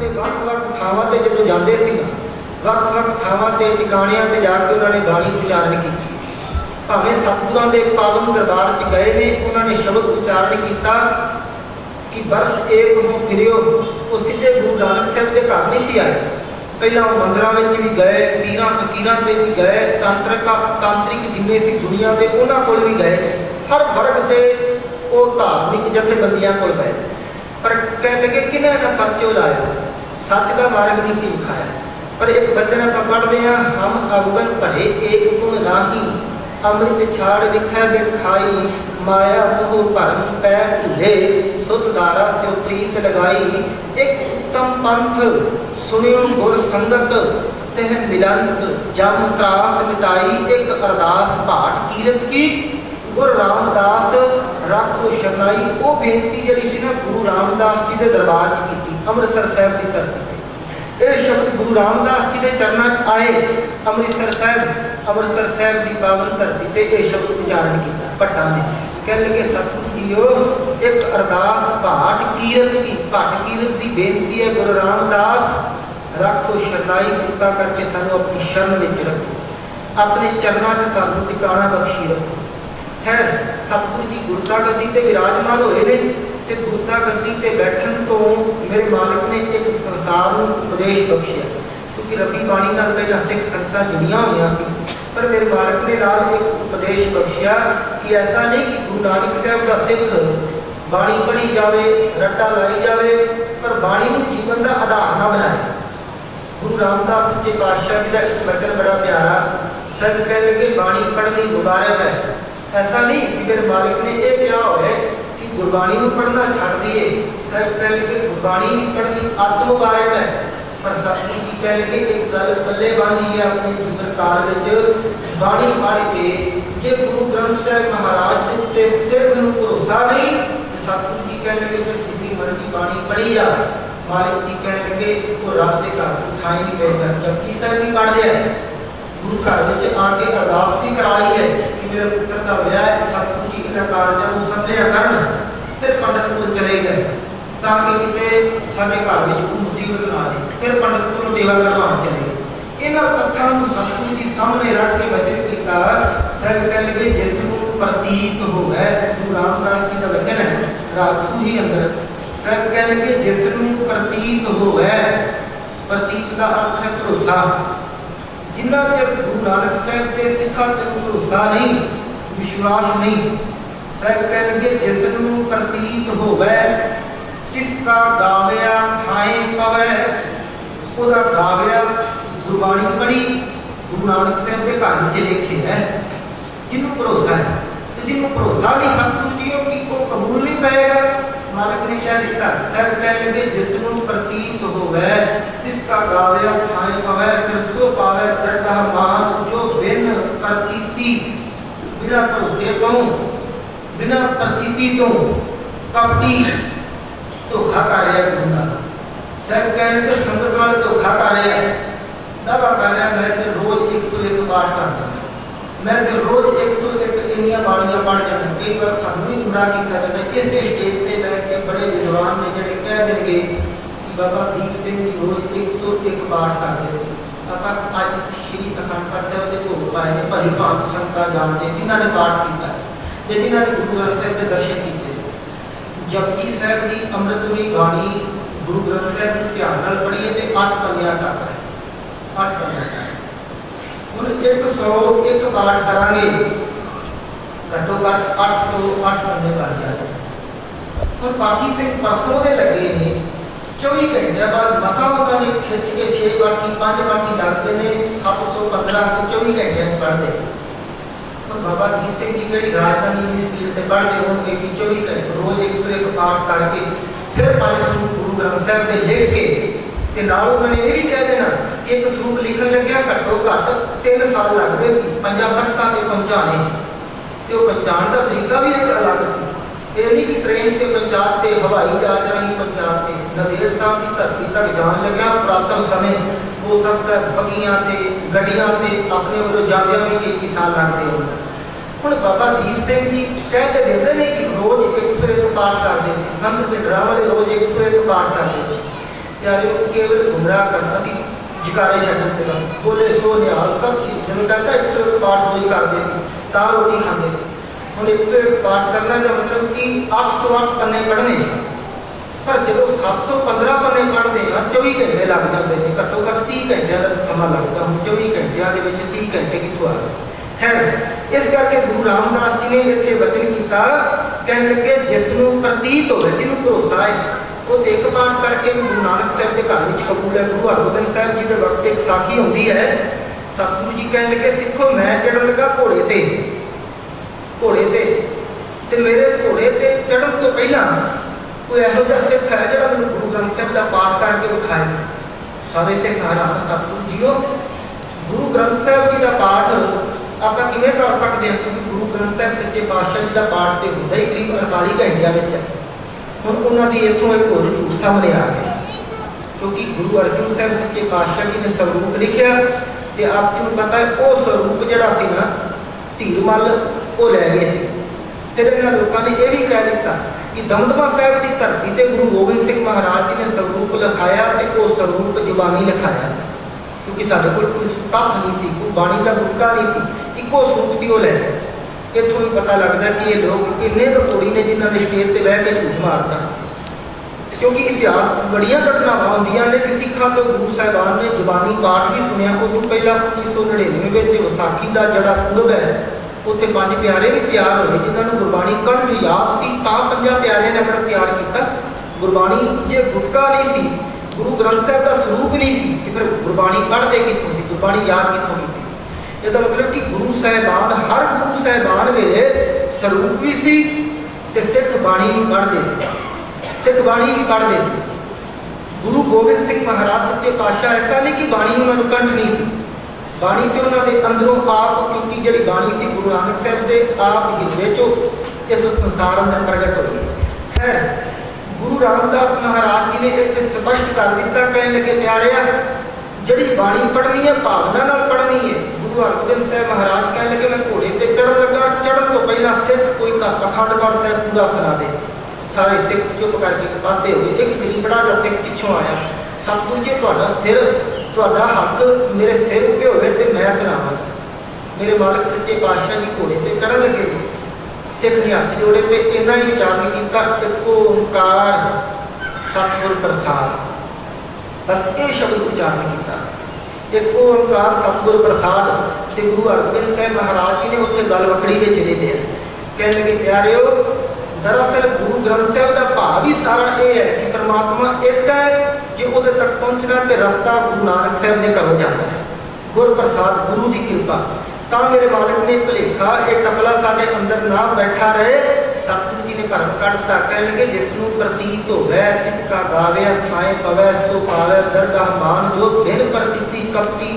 ਤੇ ਵੱਖ-ਵੱਖ ਥਾਵਾਂ ਤੇ ਜਦੋਂ ਜਾਂਦੇ ਸੀ, ਵੱਖ-ਵੱਖ ਥਾਵਾਂ ਤੇ ਟਿਕਾਣਿਆਂ ਤੇ ਜਾ ਕੇ ਉਹਨਾਂ ਨੇ ਬਾਣੀ ਉਚਾਰਨ ਕੀਤੀ। ਭਾਵੇਂ ਸਤਿਗੁਰਾਂ ਦੇ ਪਾਵਨ ਦਰਬਾਰ 'ਚ ਗਏ ਨੇ, ਉਹਨਾਂ ਨੇ ਸ਼ਬਦ ਉਚਾਰਨ ਕੀਤਾ ਕਿ ਬਰਸ ਏਕ ਹੋ ਫਿਰਿਓ। ਉਹ ਸਿੱਧੇ ਗੁਰੂ ਨਾਨਕ ਸਾਹਿਬ ਦੇ ਘਰ ਨਹੀਂ ਸੀ ਆਏ, ਪਹਿਲਾਂ ਉਹ ਮੰਦਿਰਾਂ ਵਿੱਚ ਵੀ ਗਏ, ਪੀਰਾਂ ਫਕੀਰਾਂ ਤੇ ਵੀ ਗਏ, ਤਾਂਤਰਿਕ ਜਿੰਨੇ ਸੀ ਦੁਨੀਆ ਦੇ ਉਹਨਾਂ ਕੋਲ ਵੀ ਗਏ, ਹਰ ਵਰਗ ਦੇ ਉਹ ਧਾਰਮਿਕ ਜਥੇਬੰਦੀਆਂ ਕੋਲ ਗਏ, ਪਰ ਕਹਿ ਲਗੇ ਕਿਹਨਾਂ ਦਾ ਪਰਚੋ ਲਾਇਆ, ਸੱਚ ਦਾ ਮਾਰਗ ਨਹੀਂ ਸੀ ਵਿਖਾਇਆ। ਪਰ ਇੱਕ ਬਚਨ ਆਪਾਂ ਪੜ੍ਹਦੇ ਹਾਂ, ਹਮ ਅਵਗਨ ਭਰੇ ਏਕ ਗੁਣ ਰਾਹੀ, ਅੰਮ੍ਰਿਤ ਛਾੜ ਵਿਖੈ ਬਿਨ ਖਾਈ, ਮਾਇਆ ਮੋਹ ਭਰਮ ਪੈ ਭੁਲੇ, ਸੁਧ ਦਾਰਾ ਸਿਉ ਪ੍ਰੀਤ ਲਗਾਈ। ਇੱਕ ਉੱਤਮ ਪੰਥ ਸੁਣਿਓ ਗੁਰ ਸੰਗਤ, ਤਿਹ ਮਿਲੰਤ ਜਮ ਤਰਾਸ ਮਿਟਾਈ। ਇੱਕ ਅਰਦਾਸ ਭਾਟ ਕੀਰਤ ਕੀ, ਗੁਰੂ ਰਾਮਦਾਸ ਰੱਖੋ ਸ਼ਰਨਾਈ। ਉਹ ਬੇਨਤੀ ਜਿਹੜੀ ਸੀ ਨਾ ਗੁਰੂ ਰਾਮਦਾਸ ਜੀ ਦੇ ਦਰਬਾਰ 'ਚ ਕੀਤੀ, ਅੰਮ੍ਰਿਤਸਰ ਸਾਹਿਬ ਦੀ ਧਰਤੀ ਤੇ। ਇਹ ਸ਼ਬਦ ਗੁਰੂ ਰਾਮਦਾਸ ਜੀ ਦੇ ਚਰਨਾਂ 'ਚ ਆਏ, ਅੰਮ੍ਰਿਤਸਰ ਸਾਹਿਬ ਦੀ ਪਾਵਨ ਧਰਤੀ ਤੇ ਇਹ ਸ਼ਬਦ ਉਚਾਰਨ ਕੀਤਾ ਭੱਟਾਂ ਨੇ। ਕਹਿ ਲਗੇ ਸਤਿਗੁਰੂ ਜੀਓ, ਇੱਕ ਅਰਦਾਸ ਭਾਟ ਕੀਰਤ ਦੀ, ਭੱਟ ਕੀਰਤ ਦੀ ਬੇਨਤੀ ਹੈ, ਗੁਰੂ ਰਾਮਦਾਸ ਰੱਖੋ ਸ਼ਰਨਾਈ, ਕਿਰਪਾ ਕਰਕੇ ਸਾਨੂੰ ਆਪਣੀ ਸ਼ਰਨ ਵਿੱਚ ਰੱਖੋ, ਆਪਣੇ ਚਰਨਾਂ 'ਚ ਸਾਨੂੰ ਟਿਕਾਣਾ ਬਖਸ਼ੀ ਰੱਖੋ। ਹੈ ਸਤਿਗੁਰੂ ਜੀ ਗੁਰਤਾ ਗੱਦੀ ਤੇ ਵਿਰਾਜਮਾਨ ਹੋਏ ਨੇ, ਤੇ ਗੁਰਤਾ ਗੱਦੀ ਤੇ ਬੈਠਣ ਤੋਂ ਮੇਰੇ ਮਾਲਕ ਨੇ ਇੱਕ ਸੰਸਾਰ ਨੂੰ ਉਪਦੇਸ਼ ਬਖਸ਼ਿਆ, ਕਿਉਂਕਿ ਰੱਬੀ ਬਾਣੀ ਨਾਲ ਪਹਿਲਾਂ ਸਿੱਖ ਸੰਗਤਾਂ ਜੁੜੀਆਂ ਹੋਈਆਂ ਸੀ, ਪਰ ਮੇਰੇ ਮਾਲਕ ਨੇ ਨਾਲ ਇੱਕ ਉਪਦੇਸ਼ ਬਖਸ਼ਿਆ ਕਿ ਐਸਾ ਨਹੀਂ ਕਿ ਗੁਰੂ ਨਾਨਕ ਸਾਹਿਬ ਦਾ ਸਿੱਖ ਬਾਣੀ ਪੜ੍ਹੀ ਜਾਵੇ, ਰੱਟਾ ਲਾਈ ਜਾਵੇ, ਪਰ ਬਾਣੀ ਨੂੰ ਜੀਵਨ ਦਾ ਆਧਾਰ ਨਾ ਬਣਾਏ। ਗੁਰੂ ਰਾਮਦਾਸ ਜੀ ਪਾਤਸ਼ਾਹ ਜੀ ਦਾ ਇੱਕ ਵਚਨ ਬੜਾ ਪਿਆਰਾ, ਸਭ ਕਹਿ ਲਗੇ ਬਾਣੀ ਪੜ੍ਹਨੀ ਮੁਬਾਰਕ ਹੈ। ऐसा नहीं कि मेरे मालिक ने ये क्या हो है कि गुरबाणी को पढ़ना छड़ दिए, सब कह लगे गुरबाणी पढ़नी अत मुबारक है, पर सतगुरु जी कह लगे एक गल पल्ले बांधी है अपने जीवन काल में, बाणी पढ़ के जे गुरु ग्रंथ साहिब महाराज के उत्ते सिर्फ नूं भरोसा नहीं, सतगुरु जी कह लगे जितनी मर्जी बाणी पढ़ी जा, मालिक जी कह लगे वो रब के घर ठाई नहीं पै सकता। जपजी साहिब भी पढ़ दिया, गुरु घर में आके अरदास भी कराई है कि मेरे पुत्र का विआह है, सतगुरु जी इन्हां कारजां नूं समझिया करन। फिर पंडित को चले गए ताकि किते साडे घर में कोई मुसीबत ना आए, फिर पंडित को देवा करवाउण चले गए। इन्हां तत्थां नूं सतगुरु जी सामने रख के वचन कीता, साहिब कह लगे जिस नूं प्रतीत होवे, गुरु रामदास जी का वचन है राजसू ही अंदर, साहिब कह लगे जिस नूं प्रतीत होवे, प्रतीत का अर्थ है भरोसा। जिन्ना चਿਰ गुरु नानक साहब के सिखा ते भरोसा नहीं, विश्वास नहीं, साहब कह लगे जिस नूं प्रतीत होवे, जिसका गाविया ठाए पवे, ओदा गाविया गुरबाणी पढ़ी गुरु नानक साहब के घर में लिखे है। जिन्हों भरोसा है, जिन्हों भरोसा भी सतगुरु जी की को कबूल नहीं करेगा, मालिक ने कह दिता, साहब कह लगे जिस नूं प्रतीत होवे, जिसका गाविया ठाए पवे, सो पावे दरगाह मान, जो बिन प्रतीति बिना भरोसे तो बिना प्रतीति तो कपटी धोखा कर रहा गुरु नाल। साहब कह लगे संगत नाल धोखा कर रहा है, दावा कर रहा मैं तो रोज 101 पाठ करता, मैं तो रोज 101 इन्नियां बाणियां पढ़ जाता। कई बार थानू भी गुमराह किया जाता, इस स्टेज पर बैठ के बड़े विद्वान ने जिहड़े कह देंगे कि बाबा दीप सिंह जी रोज 101 पाठ करते, आप अज श्री अखंड पाठ साहिब के भोग पाए ने, भली भांत संगतां जानते जिन्होंने पाठ किया, जिन्होंने गुरु ग्रंथ साहिब के दर्शन किए। जपजी साहिब की अमृतमयी बाणी गुरु ग्रंथ साहिब को ध्यान नाल पढ़ीए तो 8 पन्नियां तक है, 8 पन्नियां तक। हुण 101 पाठ करांगे, घट्टो घट्ट 808 पन्ने बन जाए। हुण बाकी सिंह परसों दे लगे ने 24 घंटे बाद मसा उन्होंने खिंच के 6 पाठी 5 पाठी लगते हैं, 715 को 24 घंटे पढ़ते। तो बाबा दीप सिंह जी जी राजधानी की स्पीड से पढ़ते होंगे कि 24 घंटे रोज 101 पाठ करके फिर 5 सूप गुरु ग्रंथ साहिब के लिख के ते नाल उन्होंने ये भी कह देना कि एक सूप लिखन लग्या घट्टो घट्ट 3 साल लगते 5 तख्तां ते पहुंचाने, तो पहुंचाने का तरीका भी एक अलग सी। ये नहीं कि ट्रेन से पहुंचाते, हवाई जहाज राही पहुंचाते, नंदेड़ साहब की धरती तक जान लग्या पुरातन समय हो सकता है बगियां से गड्डियां से अपने वालों जांदियां भी 21 साल लगते हो। हुण बाबा दीप सिंह जी कहते देते हैं कि रोज 101 पाठ करते थे, संत पिंडरा वाले रोज 101 पाठ करते थे। प्यारे केवल गुमराह करना सी जकारे छड्डण ते बस बोले सो निहाल सब सी जदों कहता 101 पाठ रोज करदे तां रोटी खांदे हुण 101 पाठ करना का मतलब कि 808 पन्ने पढ़ने पर जो 715 पन्ने पढ़ते हैं 24 घंटे लग जाते हैं घट्टो घट्ट 30 घंटे का समा लगता हूँ 24 घंटे के 30 घंटे कितों आ गए खैर इस करके गुरु रामदास जी ने इतने वचन किया कह लगे जिसनों प्रतीत हो जिन्होंने भरोसा है वो एक पाठ करके गुरु नानक साहब के घर में कबूल है गुरु हरगोबिंद साहब जी के वक्त एक साखी होती है सतगुरु जी कह लगे सिखो मैं चढ़न लगा घोड़े ते मेरे घोड़े ते चढ़न तो पहला कोई ऐसा जहा सिख है जो मैं गुरु ग्रंथ साहब का पाठ करके विखाए सारे सिख हैरान सतगुरु जीओ गुरु ग्रंथ साहब जी का पाठ आप किमें कर सकते हैं क्योंकि गुरु ग्रंथ साहब सच्चे पातशाह जी का पाठ तो होता ही करीब 48 घंटिया हम उन्होंने इतों एक होर झूठ सामने आ गया क्योंकि गुरु अर्जुन साहब सच्चे पातशाह जी ने स्वरूप लिखा तो आपको पता है वो स्वरूप जड़ा थी ना धीरमल वो लै गए फिर इन्होंने लोगों ने यह भी कह दिता कि दमदमा साहब की धरती से गुरु गोबिंद सिंह महाराज जी ने स्वरूप लिखाया तो वो स्वरूप जुबानी लिखाया क्योंकि साढ़े को कोई तत्थ नहीं थी कोई बाणी का गुटका नहीं थी इको सूप थी वो लै इतों ही पता लगता कि ये लोग इन्ने रपोड़ी ने जिन्होंने स्टेज पर बह के झूठ मारता क्योंकि इतिहास बड़िया घटनावां होंदियां ने कि सिखा तो गुरु साहिबान ने जुबानी पाठ भी सुनिया उदों पहला 1999 विसाखी का जड़ा पूरब है उत्थे 5 प्यारे भी तैयार होए जिन्होंने गुरबाणी कंठ याद सी तां 5 प्यारे ने अपना तैयार किया गुरबाणी जे गुटका नहीं सी गुरु ग्रंथ साहब का स्वरूप नहीं सी कि फिर गुरबाणी पढ़ते कितों सी गुरबाणी याद कितों की इसका मतलब कि गुरु साहिबान हर गुरु साहिबान वेले स्वरूप भी सी ते सिख बाणी भी पढ़ते सिख बाणी भी पढ़ते गुरु गोबिंद सिंह महाराज सच्चे पातशाह ऐसा नहीं कि बाणी उन्होंने कंठ नहीं थी बाणी तो उन्होंने अंदरों आप क्योंकि जी बाणी थी गुरु नानक साहब से आप हिरदे चो इस संसार अंदर प्रगट हो गई खैर गुरु रामदास महाराज जी ने एक स्पष्ट कर दिता कहने लगे प्यारे जी बाणी पढ़नी है भावना नाल पढ़नी है गुरु हरगोबिंद साहब महाराज कह लगे मैं घोड़े से चढ़न लगा चढ़न तो पहला सिख कोई अखंड पाठ साहब पूरा सुना दे सारे सिख चुप करके पाते हो गए एक गरीबड़ा का सिख पिछों आया सतगुरु जी तुहाडा सिर तुहाडा हक मेरे सिर उत्ते होवे ते मैं सुनावां मेरे मालिक सच्चे पातशाह जी घोड़े से चढ़न लगे सिख ने हथ जोड़े ते इन्ना ही उच्चारण किया एक ओंकार सतगुर प्रसाद बस ये शब्द उच्चारण किया एक ओंकार सतगुर प्रसाद ते गुरु हरगोबिंद साहब महाराज जी ने उत्ते गल वखड़ी में चले गए कहने लगे प्यारिओ दरअसल गुरु ग्रंथ साहब का भाव ही सारा ये है कि परमात्मा एक है जो वो तक पहुँचना तो रास्ता गुरु नानक साहब ने घरों जाना है गुर प्रसाद गुरु की कृपा तो मेरे मालिक ने भुलेखा एक टपला साढ़े अंदर ना बैठा रहे सतगुरु जी ने भरम कटता कह लगे जिसनों प्रतीत होवे जिसका गावे खाए पवै सो पावे दरगाह मान जो बिन प्रतीति कपटी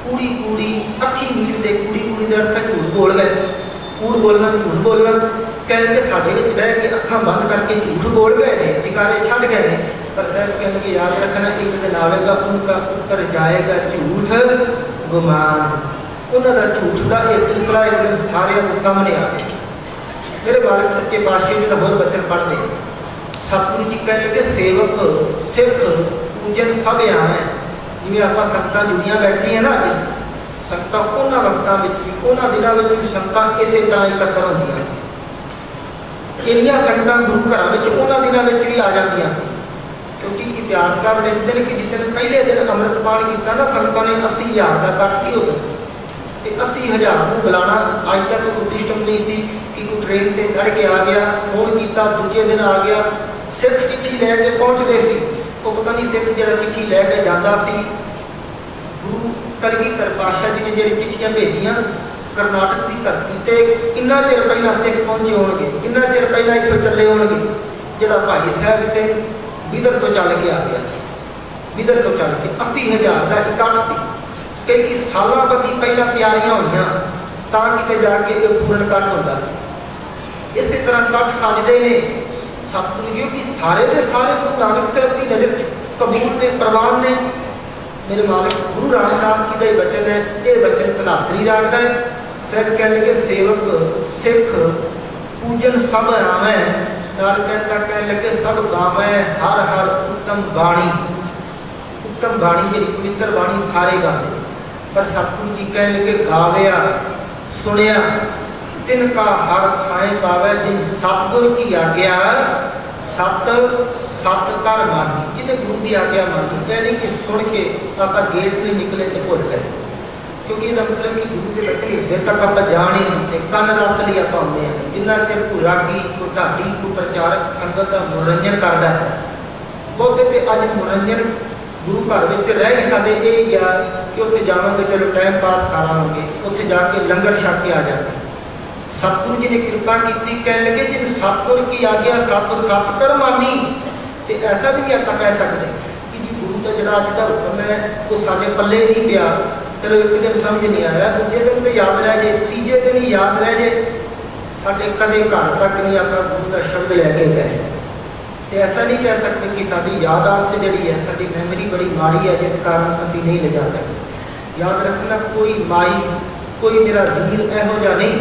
कूड़ी कूड़ी अखी नीर दे कूड़ी कूड़ी दे अर्थ झूठ बोल गए कूड़ बोलना झूठ बोलना कह लगे साढ़े में बह के अखा बंद करके झूठ बोल गए ने टिकारे छड़ गए ने पर साहब कह लगे याद रखना एक दिन आवेगा उनका उत्तर जाएगा झूठ गुमान उन्होंने झूठ का एक सिलसिला एक दिन सारे सामने आ गया मेरे मालिक सच्चे पातशाह जी का होर बचन पढ़ते सतगुरु जी कह लगे सेवक सिख पूजन सब आए जिवें आप संगतां जुड़ियां बैठियां ना अज संगतां उन्होंने वक्तां विच भी उन्होंने दिनों में भी संगतां इसे तरह इकट्ठा होंदियां इन्नियां संगतां गुरु घरां विच उन्होंने दिनों में भी आ जांदियां क्योंकि इतिहासकार लिखते हैं कि जिस दिन पहले दिन अमृतपान किया ना संगतां ने 80,000 का कट सी होता 80,000 को बुलाना अज तक कोई सिस्टम नहीं थी कि कोई ट्रेन से चढ़ के आ गया फोन किया दूजे दिन आ गया सिख चिट्ठी लैके पहुँचते थे वो पता नहीं सिख जो चिट्ठी लैके जाता सी गुरु कलगीधर पातशाह जी ने जो चिट्ठियां भेजियां करनाटक की धरती से किन्ना चिर पहला सिख पहुँचे होंगे किन्ना चिर पहला इतों चले होंगे जोड़ा भाई साहब सिंह बिदर तो चल के आ गया बिदर तो चल के 80,000 का इकट्ठ सी कई सालों बदी पहला तैयारियां हुई कि जाके ये पूर्ण कट होता इस तरह कट सजते हैं सतगुरु जी कि सारे के सारे गुरु नानक साहब की नजर कबूल ने प्रवान ने मेरे मालिक गुरु रामदास जी का वचन है ये वचन धनातरी रखता है फिर कह लगे सेवक सिख पूजन सब आवे नाल कहता कह लगे सब गावे हर हर उत्तम बाणी उत्तम बाणी जी पवित्र बाणी सारे गाते, पर सतगुरु जी कह लगे गावया सुनिया तिनका हर थाए पावे जिन सतगुर की आज्ञा सत सत कर मानी, जिन्हें गुरु की आज्ञा मानी। कह नहीं कि सुन के आप गेट से निकले तो भुल गए, क्योंकि इसका मतलब कि गुरु के बैठे हिरदे तक आप जान ही नहीं, कन रख लिया आप आते हैं। जिन्ना चिर कोई रागी कोई ढाडी कोई प्रचारक संगत का मनोरंजन करता है, बहुते तो अज मनोरंजन गुरु घर में रह ही साढ़े ये गया कि उत्थे जावांगे चलो टाइम पास करांगे, उत्थे जाके लंगर छक के आ जाते। सतगुरु जी ने कृपा की, कह लगे जिन सतगुर की आज्ञा सत सत कर मानी। तो ऐसा भी नहीं आप कह सकते कि जी गुरु का जो अज का हुक्म है वो साढ़े पल्ले नहीं पिया, चलो एक दिन समझ नहीं आया, दूजे दिन तो याद रह जाए, तीजे दिन ही याद रह जाए, साढ़े कदे घर तक नहीं आप गुरु का शब्द लैके गए। तो ऐसा नहीं कह सकते कि साड़ी यादाश्त जी है साड़ी मैमरी बड़ी माड़ी है जिस कारण अभी नहीं ले जा सकते। याद रखना कोई माई कोई मेरा वीर यहो जहा नहीं,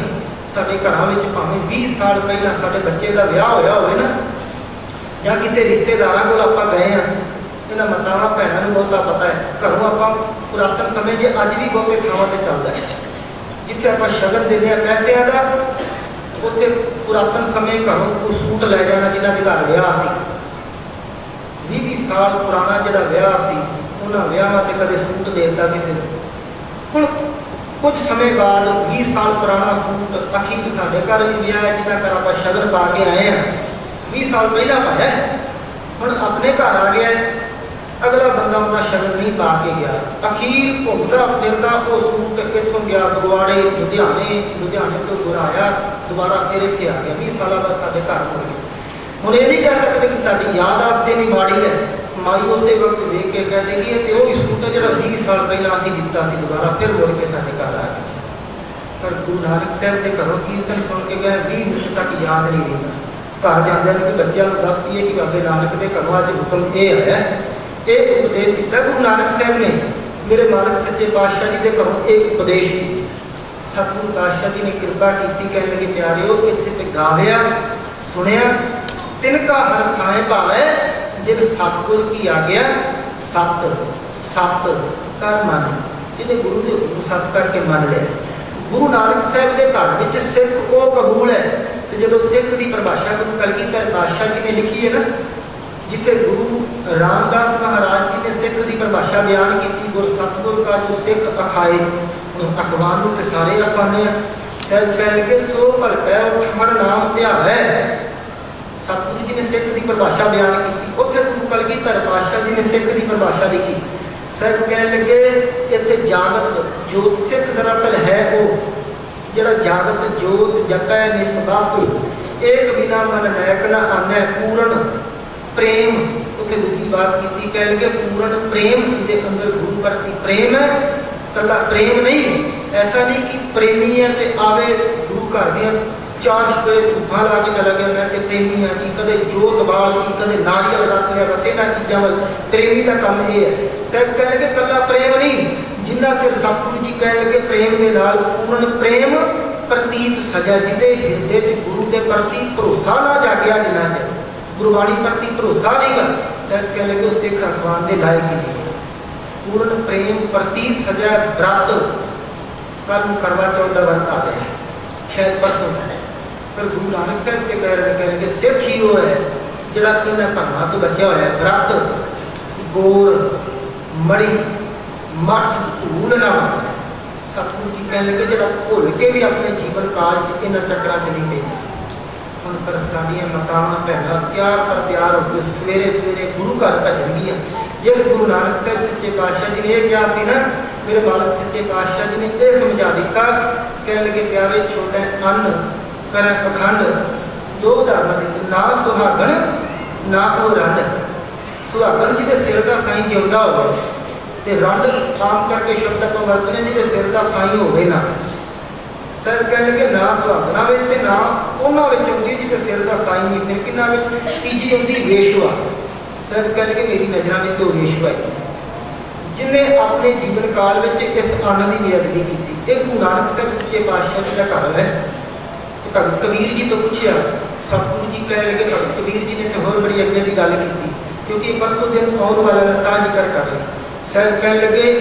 साढ़े घर भावें 20 साल पहला साढ़े बच्चे का विआह होया हो ना, या किसी रिश्तेदार को आप गए हैं, इन्होंने मातावां भैनों बहुता पता है, घरों आप पुरातन समय जे अज भी बहुते थावां ते चलता है जिथे आप शगन देने पैसों का, उत्थे पुरातन समय घरों को सूट लै जाना जिन्हों के घर विआह से 20 साल पुराना जो विआह से उन्होंने विआह से कदे सूट देता किसी हूँ कुछ समय बाद 20 साल पुराना सूट अखीर साढ़े घर भी विआह है जिन्हें घर आप शगन पा के आए हैं, 20 साल पहला पाया हूँ अपने घर आ गया, अगला बंदा उन्हें शगन नहीं पा के गया, अखीर घूमता फिरता वो सूट इतों गया गुरुवाड़े लुधियाने तो गुराया दोबारा फिर इतने आ गया, 20 साल बाद साढ़े घर हो गए। हम ये नहीं कह सकते कि साड़ी यादाश्त नहीं माड़ी है, माई उस वक्त वेख के कह देगी कि वही सूट है जो 20 साल पहला अभी दिता से दोबारा फिर मुड़ के साढ़े घर आ गया। पर गुरु नानक साहब के घरों कीर्तन सुन के गए 20 मिनट तक याद नहीं रहता, घर जाते हैं कि बच्चों को दस दिए कि बाबे नानक के घरों अज हुक्म ये है, ये उपदेश दिता गुरु नानक साहब ने मेरे मालिक सच्चे पातशाह जी के घरों एक उपदेश। सतगुरु पातशाह जी ने कृपा की, कहने लगे प्यारिओ इत्थे गावया सुनिया तिनका हर थाए भावे जिन सतगुर की आज्ञा सत सत कर मानी, जिन्हें गुरु के हुक्म सत करके मान लिया। गुरु नानक साहब के घर में सिख वो कबूल है, तो जो सिख की परिभाषा गुरु कलगीधर पातशाह जी ने लिखी है ना, जिथे गुरु रामदास महाराज जी ने सिख की परिभाषा बयान की, गुरु सतगुर का जो सिख अखाए अखवान तो सारे अखाने साहब कह लगे सो भलका हर नाम ध्यावै। सतगुरु जी ने सिख की परिभाषा बयान की, उत्थे गुरु कलगीधर पातशाह जी ने सिख की परिभाषा लिखी। साहब कह लगे इत्थे जागत जोत सिख दरअसल है वो जिहड़ा जागत जोत जपै नित बस एक बिना मन नायक न आने पूर्ण प्रेम। उत्थे दूसरी बात की, कह लगे पूर्ण प्रेम जिहदे अंदर गुरु प्रति प्रेम है, कला प्रेम नहीं, ऐसा नहीं कि प्रेमी है तो आवे गुरु घर दियां 4 शुक्रे धूफा ला के चला गया मैं तो प्रेमी हाँ जी, कदे जोत बाल की कदे नारियल रख लिया, बस इन्होंने चीज़ों वाल प्रेमी का काम ये है। साहब कह लगे कला प्रेम नहीं, जिन्ना चिर सतगुरु जी कह लगे प्रेम के नाल पूर्ण प्रेम प्रतीत सजा, जिहदे हिरदे च गुरु के प्रति भरोसा ना जागया, जिन्ना चिर गुरबाणी प्रति भरोसा नहीं गा, साहब कह लगे उस सिख अखवान के लायक ही नहीं। पूर्ण प्रेम प्रतीत सजा व्रत कल करवा चौथ का व्रत आ गया शायद परसों, पर गुरु नानक साहब के कह रहे सिख ही वो है जिहड़ा इन्हां धर्मां तो बचा होया है। व्रत गोर मड़ी मठ धूल ना सतगुरु जी कह लगे जिहड़ा भुल के भी अपने जीवन काल च इन्हां चक्रां च नहीं पैंदा। हुण पर साडियां मातावां भैणां तैयार पर तैयार हो के सवेरे सवेरे गुरु घर भजणगियां। जिस गुरु नानक साहब सच्चे पातशाह जी ने यह कहा थी ना, मेरे मालिक सच्चे पातशाह जी ने यह समझा दिता, कह लगे प्यारे छोटे अन्न कर पखंड दो उदाहरण ना सुहागन ना वो रंड। सुहागन जी के सिर का साई जिंदा हो तो रंड आम करके शब्द को वरतने जी के सिर का साई होवे ना। सर कह लगे ना सुहागना में ना उन्होंने आती जी के सिर का साई नहीं, कि तीजी आती वेशवा। सर कह लगे मेरी नज़र में तो वेशवा है जिन्हें अपने जीवन काल में इस अन्न की बेअदबी की। एक गुरु नानक साहब सच्चे पातशाह जी का घर है। भगत कबीर जी तो पूछा, सतगुरु जी कह लगे भगत कबीर जी ने तो होर बड़ी अगे की गल की, क्योंकि परसों दिन आने वाला मैं जिक्र कर रही ਸਾਹਿਬ ਕਹਿਣ ਲੱਗੇ